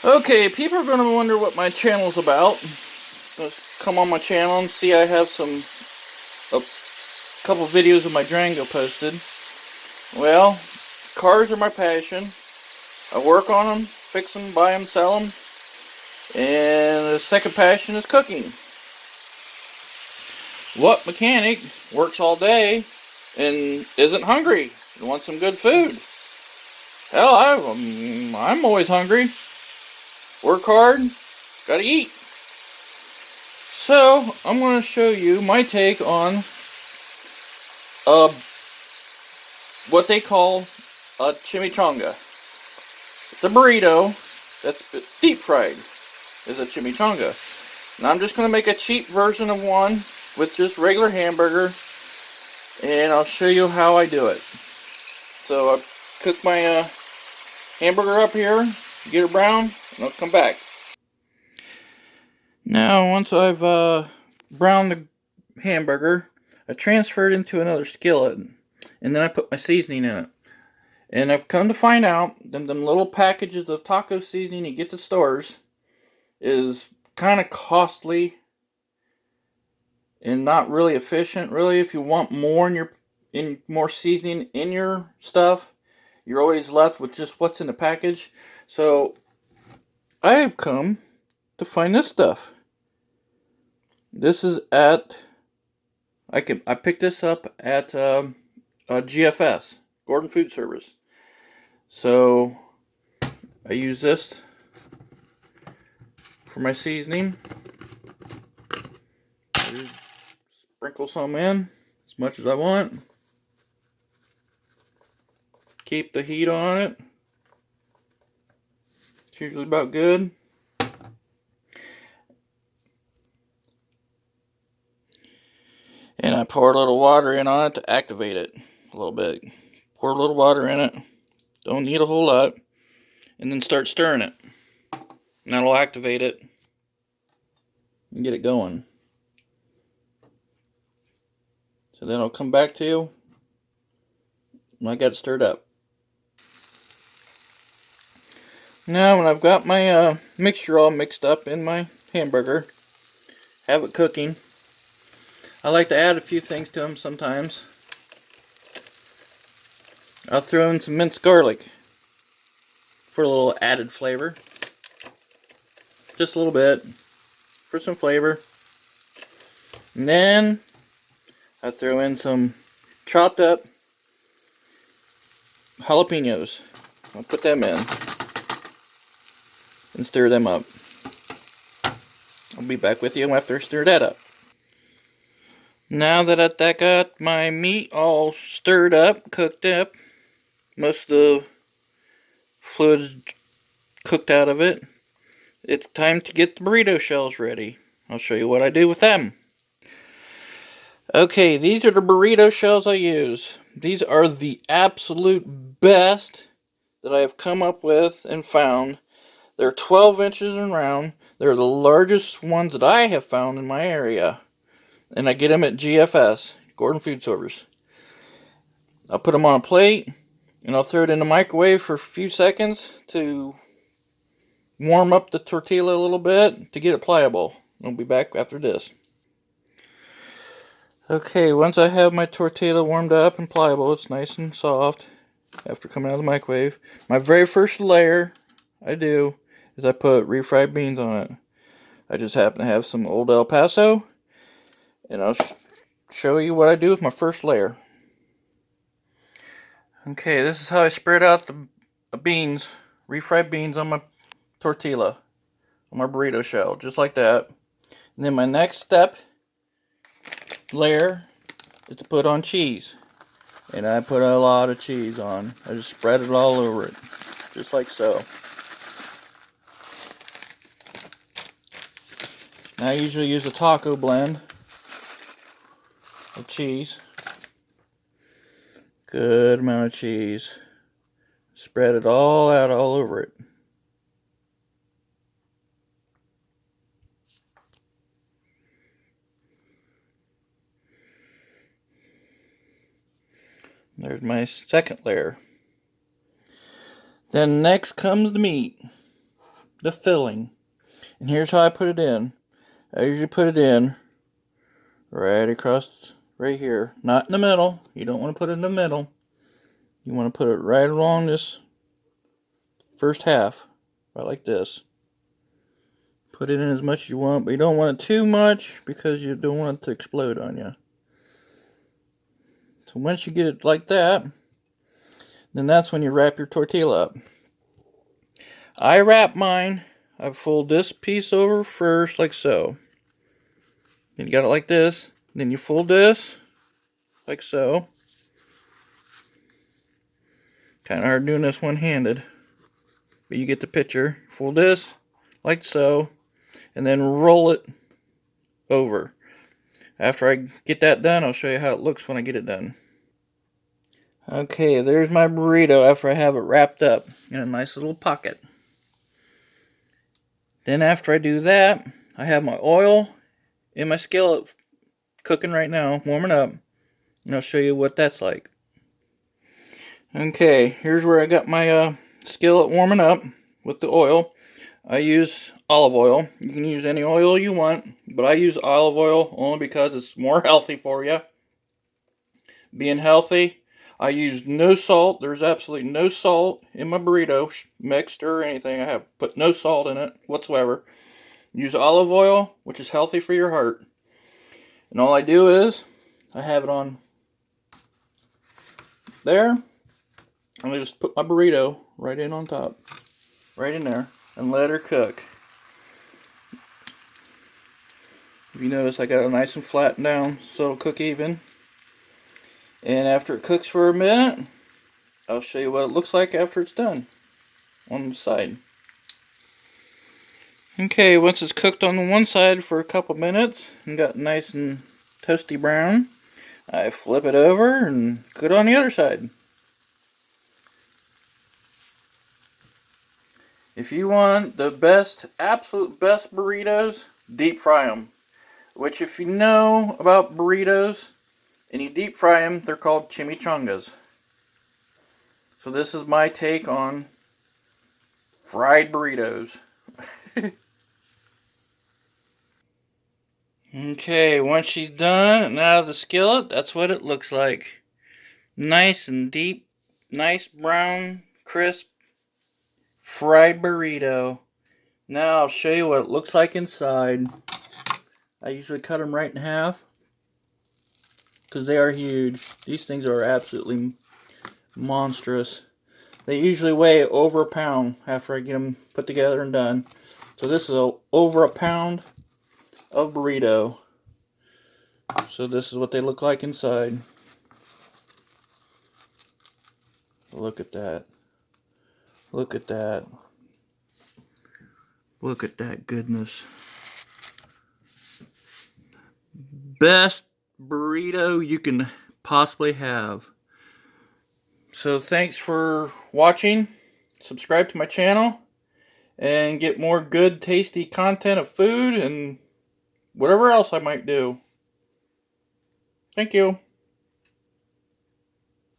Okay, people are going to wonder what my channel's about. Let's come on my channel and see I have a couple videos of my Durango posted. Well, cars are my passion. I work on them, fix them, buy them, sell them. And the second passion is cooking. What mechanic works all day and isn't hungry and wants some good food? Hell, I'm always hungry. Work hard, gotta eat. So, I'm going to show you my take on what they call a chimichanga. It's a burrito that's deep fried, is a chimichanga. Now I'm just going to make a cheap version of one with just regular hamburger, and I'll show you how I do it. So I cook my hamburger up here, get it brown, and I'll come back. Now once I've browned the hamburger, I transfer it into another skillet, and then I put my seasoning in it. And I've come to find out them little packages of taco seasoning you get to stores is kind of costly and not really efficient. Really, if you want more more seasoning in your stuff, you're always left with just what's in the package. So I have come to find this stuff. This is I picked this up at GFS, Gordon Food Service. So I use this for my seasoning. Sprinkle some in as much as I want. Keep the heat on it. It's usually about good. And I pour a little water in on it to activate it a little bit. Pour a little water in it. Don't need a whole lot. And then start stirring it. And that'll activate it and get it going. So then I'll come back to you when I got it stirred up. Now when I've got my mixture all mixed up in my hamburger, have it cooking, I like to add a few things to them sometimes. I'll throw in some minced garlic for a little added flavor. Just a little bit for some flavor. And then I throw in some chopped up jalapenos. I'll put them in and stir them up. I'll be back with you after I stir that up. Now that I got my meat all stirred up, cooked up, most of the fluids cooked out of it, it's time to get the burrito shells ready. I'll show you what I do with them. Okay, these are the burrito shells I use. These are the absolute best that I have come up with and found. They're 12 inches in round. They're the largest ones that I have found in my area. And I get them at GFS, Gordon Food Service. I'll put them on a plate, and I'll throw it in the microwave for a few seconds to warm up the tortilla a little bit to get it pliable. I'll be back after this. Okay, once I have my tortilla warmed up and pliable, it's nice and soft after coming out of the microwave. My very first layer I do is I put refried beans on it. I just happen to have some Old El Paso, and I'll show you what I do with my first layer. Okay, this is how I spread out the beans, refried beans on my tortilla, on my burrito shell, just like that. And then my next layer is to put on cheese. And I put a lot of cheese on. I just spread it all over it, just like so. Now I usually use a taco blend of cheese. Good amount of cheese. Spread it all out all over it. There's my second layer. Then next comes the meat. the filling. And here's how I put it in. I usually put it in right across, right here. Not in the middle. You don't want to put it in the middle. You want to put it right along this first half. Right like this. Put it in as much as you want, but you don't want it too much because you don't want it to explode on you. So once you get it like that, then that's when you wrap your tortilla up. I wrap mine. I fold this piece over first, like so. Then you got it like this. Then you fold this, like so. Kind of hard doing this one-handed, but you get the picture. Fold this, like so, and then roll it over. After I get that done, I'll show you how it looks when I get it done. Okay, there's my burrito after I have it wrapped up in a nice little pocket. Then after I do that, I have my oil in my skillet cooking right now, warming up, and I'll show you what that's like. Okay, here's where I got my skillet warming up with the oil. I use olive oil. You can use any oil you want, but I use olive oil only because it's more healthy for you. Being healthy, I use no salt. There's absolutely no salt in my burrito mixed or anything. I have put no salt in it whatsoever. Use olive oil, which is healthy for your heart. And all I do is, I have it on there. And I just put my burrito right in on top. Right in there. And let her cook. If you notice, I got it nice and flattened down so it'll cook even. And after it cooks for a minute, I'll show you what it looks like after it's done on the side. Okay, once it's cooked on the one side for a couple minutes and got nice and toasty brown, I flip it over and cook it on the other side. If you want the best, absolute best burritos, deep fry them. Which, if you know about burritos and you deep fry them, they're called chimichangas. So this is my take on fried burritos. Okay, once she's done and out of the skillet, that's what it looks like. Nice and deep, nice brown, crisp, fried burrito. Now I'll show you what it looks like inside. I usually cut them right in half because they are huge. These things are absolutely monstrous. They usually weigh over a pound after I get them put together and done. So this is over a pound of burrito. So this is what they look like inside. Look at that. Look at that. Look at that goodness. Best burrito you can possibly have. So thanks for watching. Subscribe to my channel and get more good, tasty content of food and whatever else I might do. Thank you.